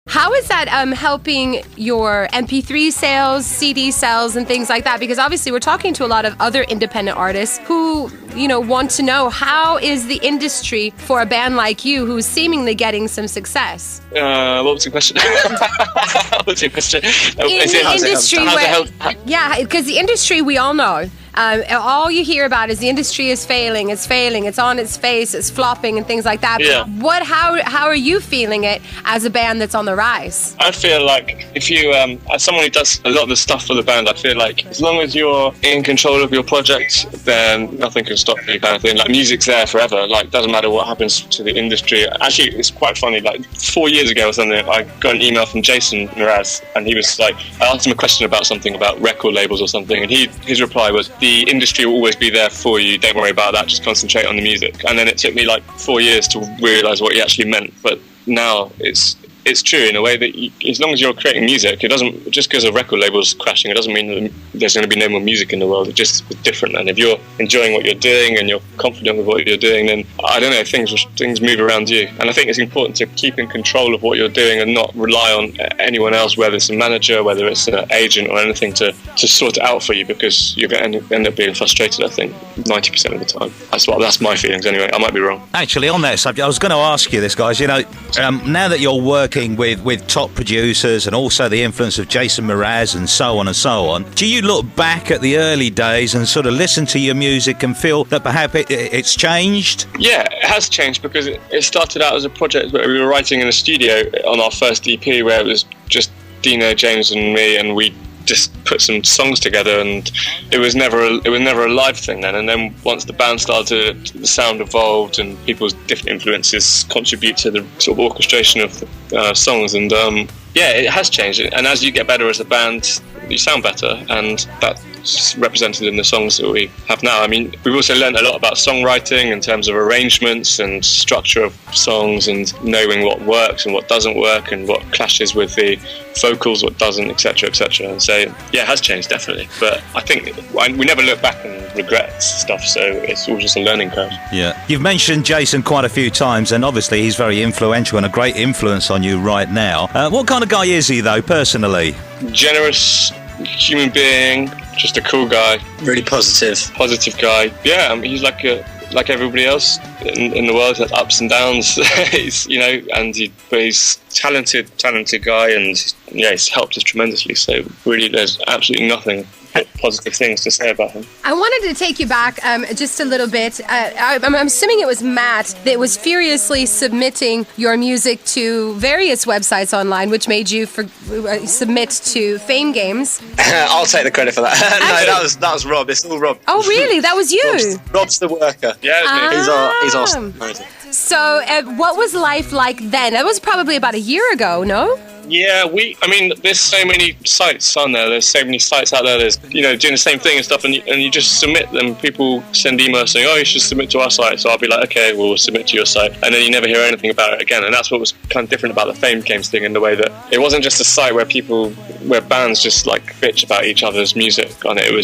How is that helping your MP3 sales, CD sales, and things like that? Because obviously we're talking to a lot of other independent artists who, want to know, how is the industry for a band like you who's seemingly getting some success? What was the question? What was your question? In the industry, because the industry, we all know. All you hear about is the industry is failing, it's on its face, it's flopping and things like that. Yeah. But how are you feeling it as a band that's on the rise? I feel like if you, as someone who does a lot of the stuff for the band, I feel like as long as you're in control of your project, then nothing can stop you, kind of thing. Like, music's there forever. Like, doesn't matter what happens to the industry. Actually, it's quite funny. Like, 4 years ago or something, I got an email from Jason Mraz, and he was like, I asked him a question about something about record labels or something, and his reply was, the industry will always be there for you, don't worry about that, just concentrate on the music. And then it took me like 4 years to realise what he actually meant, but now it's true in a way that as long as you're creating music, it doesn't, just because a record label's crashing, it doesn't mean that there's going to be no more music in the world. It's just different, and if you're enjoying what you're doing and you're confident with what you're doing, then I don't know, things move around you. And I think it's important to keep in control of what you're doing and not rely on anyone else, whether it's a manager, whether it's an agent or anything, to sort it out for you, because you're going to end up being frustrated, I think, 90% of the time. That's my feelings anyway. I might be wrong. Actually, on that subject, I was going to ask you this, guys. Now that you're working with top producers and also the influence of Jason Mraz and so on, do you look back at the early days and sort of listen to your music and feel that perhaps it's changed? Yeah, it has changed, because it started out as a project where we were writing in a studio on our first EP, where it was just Dino, James and me, and we just put some songs together, and it was never a live thing then. And then once the band started, the sound evolved and people's different influences contribute to the sort of orchestration of the songs, and it has changed. And as you get better as a band, you sound better, and that's represented in the songs that we have now. I mean, we've also learned a lot about songwriting in terms of arrangements and structure of songs, and knowing what works and what doesn't work, and what clashes with the vocals, what doesn't, etc., etc. And so, yeah, it has changed, definitely. But I think we never look back and regret stuff, so it's all just a learning curve. Yeah. You've mentioned Jason quite a few times, and obviously he's very influential and a great influence on you right now. What kind of guy is he, though, personally? Generous human being, just a cool guy. Really positive guy. Yeah, I mean, he's like everybody else in the world, has ups and downs. But he's talented guy, and he's helped us tremendously. So really, there's absolutely nothing positive things to say about him. I wanted to take you back just a little bit. I'm assuming it was Matt that was furiously submitting your music to various websites online, which made you submit to Fame Games. I'll take the credit for that. No, that was Rob. It's all Rob. Oh, really? That was you? Rob's the worker. Yeah, it was me. He's awesome. So, what was life like then? That was probably about a year ago, no? Yeah, there's so many sites on there. There's so many sites out there. There's, doing the same thing and stuff, and you just submit them. People send emails saying, "Oh, you should submit to our site." So I'll be like, "Okay, we'll submit to your site," and then you never hear anything about it again. And that's what was kind of different about the Fame Games thing, in the way that it wasn't just a site where bands just like bitch about each other's music on it. It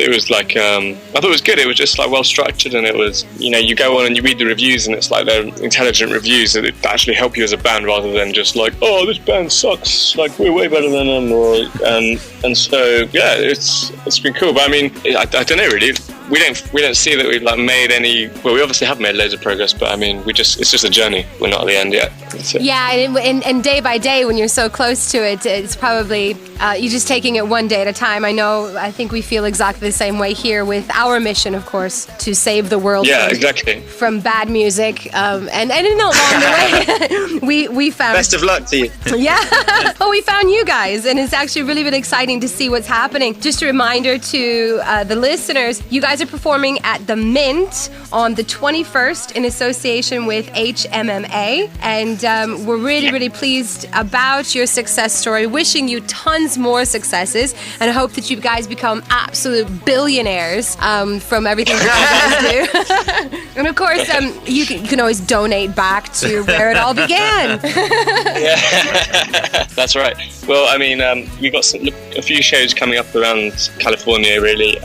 was like, I thought it was good. It was just like well structured, and it was, you go on and you read the reviews, and it's like they're intelligent reviews that actually help you as a band, rather than just like, "Oh, this band sucks. Like, we're way better than them," and so yeah, it's been cool. But I mean, I don't know really. We don't see that we've made any. Well, we obviously have made loads of progress, but I mean, it's just a journey. We're not at the end yet. Yeah, and day by day, when you're so close to it, it's probably you're just taking it one day at a time. I think we feel exactly the same way here with our mission, of course, to save the world. Yeah, exactly. From bad music, and along the way, we found. Best of luck to you. Yeah, well, we found you guys, and it's actually really been exciting to see what's happening. Just a reminder to the listeners, you guys are performing at the Mint on the 21st in association with HMMA, and we're really pleased about your success story, wishing you tons more successes, and I hope that you guys become absolute billionaires from everything that you guys do. And of course, you can always donate back to where it all began. Yeah, that's right. Well, I mean, we've got a few shows coming up around California, really,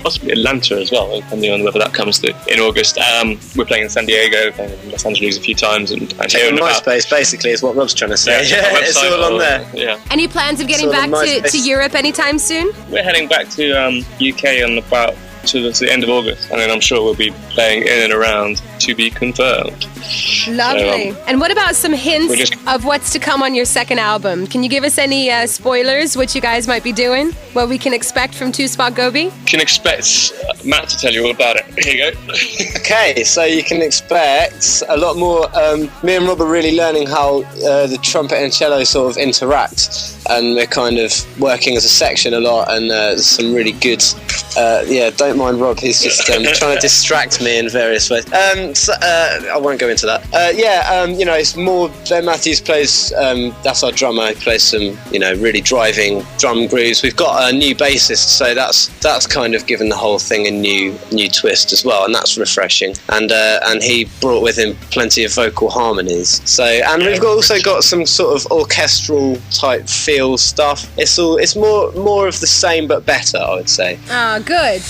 possibly Atlanta as well, depending on whether that comes through in August. We're playing in San Diego, playing in Los Angeles a few times, and here in MySpace, basically, is what Rob's trying to say. Yeah, it's all on there. Yeah. Any plans of getting back to Europe anytime soon? We're heading back to UK on about to the end of August, and then I'm sure we'll be playing in and around, to be confirmed. Lovely. So, and what about some hints of what's to come on your second album? Can you give us any spoilers, what you guys might be doing, what we can expect from Two Spot Gobi? You can expect Matt to tell you all about it. Here you go. Okay, so you can expect a lot more. Me and Rob are really learning how the trumpet and cello sort of interact, and we're kind of working as a section a lot, and some really good don't mind Rob, he's just trying to distract me in various ways. I won't go into that. It's more Ben Matthews plays, that's our drummer. He plays some, really driving drum grooves. We've got a new bassist, so that's kind of given the whole thing a new twist as well, and that's refreshing. And he brought with him plenty of vocal harmonies. So, and we've also got some sort of orchestral type feel stuff. It's more of the same but better, I would say. Oh, good.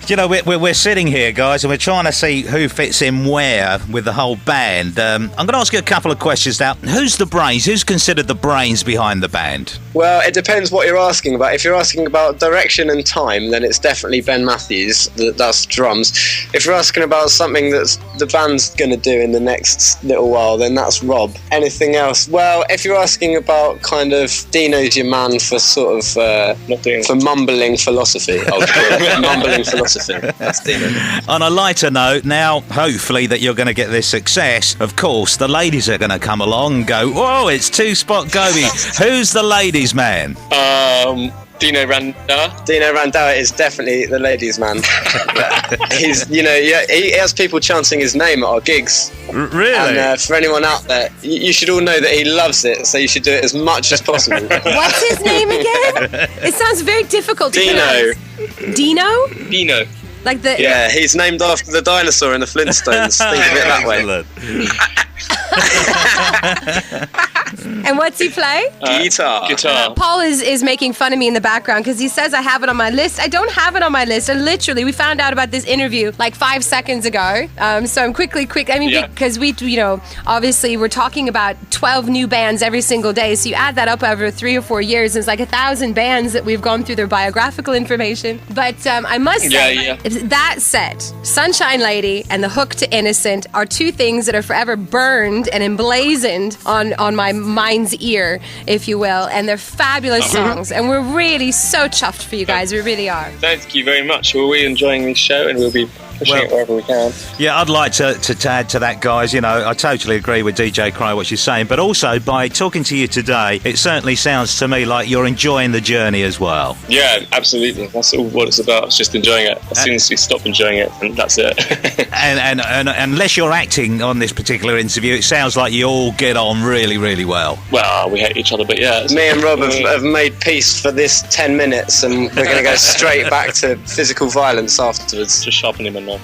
We're sitting here, guys, and we're trying to see who fits in where with the whole band. I'm going to ask you a couple of questions now. Who's the brains? Who's considered the brains behind the band? Well, it depends what you're asking about. If you're asking about direction and time, then it's definitely Ben Matthews. That's drums. If you're asking about something that the band's going to do in the next little while, then that's Rob. Anything else? Well, if you're asking about kind of Dino's your man for sort of for mumbling philosophy, mumbling philosophy. That's Dino. On a lighter note, now, hopefully that you're going to get this success, of course, the ladies are going to come along and go, whoa, it's Two Spot Gobi. Who's the ladies' man? Dino Randauer. Dino Randauer is definitely the ladies' man. He has people chanting his name at our gigs. Really? And for anyone out there, you should all know that he loves it, so you should do it as much as possible. What's his name again? It sounds very difficult to pronounce. Dino? Dino. Like the... Yeah, he's named after the dinosaur in the Flintstones. Think of it that way. And what's he play? Guitar. Paul is making fun of me in the background because he says I have it on my list. I don't have it on my list. And literally, we found out about this interview like 5 seconds ago. So I'm quick. Because we, obviously we're talking about 12 new bands every single day. So you add that up over 3 or 4 years, it's like 1,000 bands that we've gone through their biographical information. But I must say, that said, Sunshine Lady and The Hook to Innocent are two things that are forever burned and emblazoned on my mind's ear, if you will, and they're fabulous songs, and we're really so chuffed for you guys. We really are. Thank you very much. We're really enjoying this show, and we'll be pushing it wherever we can. Yeah, I'd like to add to that, guys. I totally agree with DJ Crier, what she's saying, but also by talking to you today, it certainly sounds to me like you're enjoying the journey as well. Yeah, absolutely. That's all what it's about. It's just enjoying it. As soon as we stop enjoying it, and that's it. and unless you're acting on this particular interview, it sounds like you all get on really, really well. Well, we hate each other, but yeah. Me and Rob have made peace for this 10 minutes, and we're going to go straight back to physical violence afterwards. Just sharpen him and all.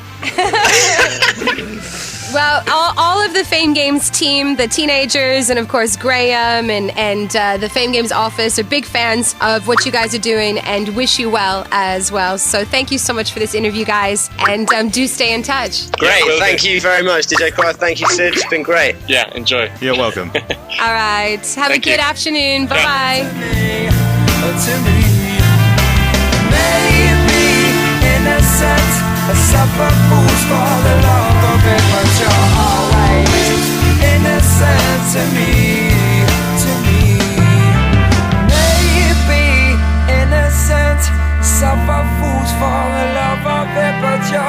Well, all of the Fame Games team, the teenagers, and of course Graham and the Fame Games office are big fans of what you guys are doing and wish you well as well. So thank you so much for this interview, guys, and do stay in touch. Great, thank you very much, DJ Crier. Thank you, Sid. It's been great. Yeah, enjoy. You're welcome. All right, have a good afternoon. Bye-bye. I suffer fools for the love of it, but you're always innocent to me. Maybe innocent, suffer fools for the love of it, but you're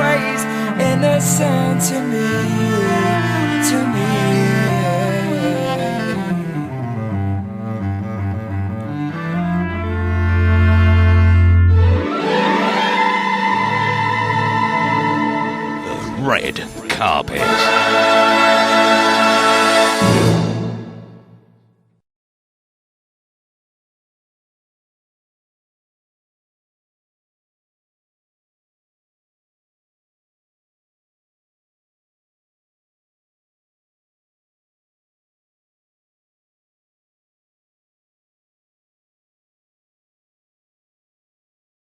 always innocent to me. Red carpet.